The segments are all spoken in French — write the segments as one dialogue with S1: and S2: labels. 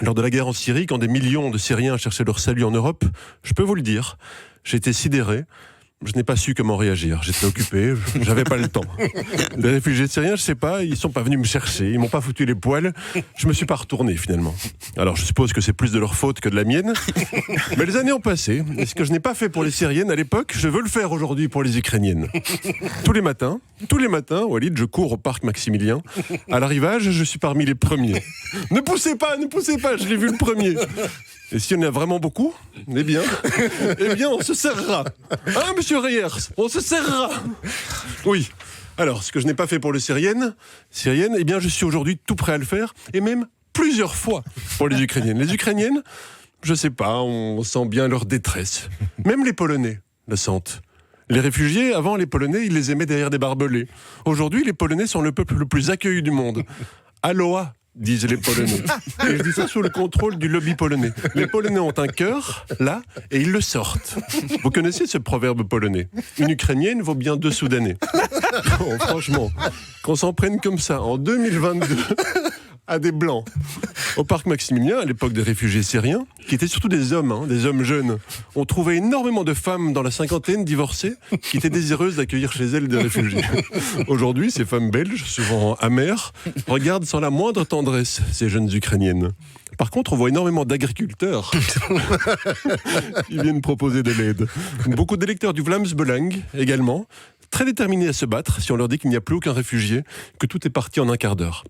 S1: Lors de la guerre en Syrie, quand des millions de Syriens cherchaient leur salut en Europe, je peux vous le dire, j'ai été sidéré. Je n'ai pas su comment réagir. J'étais occupé, j'avais pas le temps. Les réfugiés syriens, je sais pas, ils sont pas venus me chercher, ils m'ont pas foutu les poils. Je me suis pas retourné finalement. Alors je suppose que c'est plus de leur faute que de la mienne. Mais les années ont passé. Et ce que je n'ai pas fait pour les Syriennes à l'époque, je veux le faire aujourd'hui pour les Ukrainiennes. Tous les matins, Walid, je cours au parc Maximilien. À l'arrivage, je suis parmi les premiers. Ne poussez pas, je l'ai vu le premier. Et s'il y en a vraiment beaucoup, eh bien, on se serrera. Hein, monsieur Reyers, on se serrera. Oui. Alors, ce que je n'ai pas fait pour les Syriennes, eh bien, je suis aujourd'hui tout prêt à le faire, et même plusieurs fois pour les Ukrainiennes. Les Ukrainiennes, je sais pas, on sent bien leur détresse. Même les Polonais le sentent. Les réfugiés, avant, les Polonais, ils les aimaient derrière des barbelés. Aujourd'hui, les Polonais sont le peuple le plus accueilli du monde. Aloha, disent les Polonais. Et je dis ça sous le contrôle du lobby polonais. Les Polonais ont un cœur, là, et ils le sortent. Vous connaissez ce proverbe polonais ? Une Ukrainienne vaut bien 2 Soudanais. Oh, franchement, qu'on s'en prenne comme ça, en 2022, à des Blancs, au parc Maximilien, à l'époque des réfugiés syriens, qui étaient surtout des hommes jeunes. On trouvait énormément de femmes dans la cinquantaine divorcées qui étaient désireuses d'accueillir chez elles des réfugiés. Aujourd'hui, ces femmes belges, souvent amères, regardent sans la moindre tendresse ces jeunes Ukrainiennes. Par contre, on voit énormément d'agriculteurs qui viennent proposer de l'aide. Beaucoup d'électeurs du Vlaams Belang également, très déterminés à se battre si on leur dit qu'il n'y a plus aucun réfugié, que tout est parti en un quart d'heure.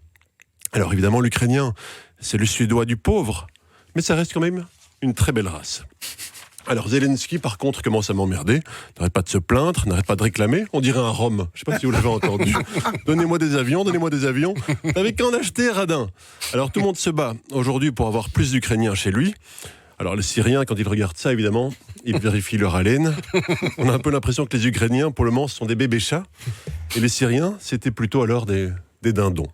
S1: Alors évidemment, l'Ukrainien, c'est le Suédois du pauvre, mais ça reste quand même une très belle race. Alors Zelensky, par contre, commence à m'emmerder. N'arrête pas de se plaindre, n'arrête pas de réclamer. On dirait un Rome. Je ne sais pas si vous l'avez entendu. Donnez-moi des avions. T'avais qu'à en acheter, radin. Alors tout le monde se bat aujourd'hui pour avoir plus d'Ukrainiens chez lui. Alors les Syriens, quand ils regardent ça, évidemment, ils vérifient leur haleine. On a un peu l'impression que les Ukrainiens, pour le moment, sont des bébés chats. Et les Syriens, c'était plutôt alors des dindons.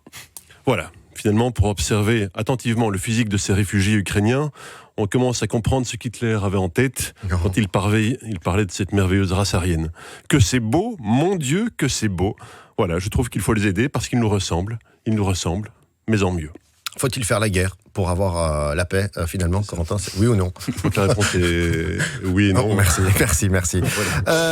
S1: Voilà. Finalement, pour observer attentivement le physique de ces réfugiés ukrainiens, on commence à comprendre ce qu'Hitler avait en tête quand il parlait de cette merveilleuse race aryenne. Que c'est beau, mon Dieu, que c'est beau. Voilà, je trouve qu'il faut les aider parce qu'ils nous ressemblent, mais en mieux.
S2: Faut-il faire la guerre pour avoir la paix, finalement, Corentin, oui ou non ?
S1: Je crois que la réponse est oui et non.
S2: Merci.
S1: Voilà.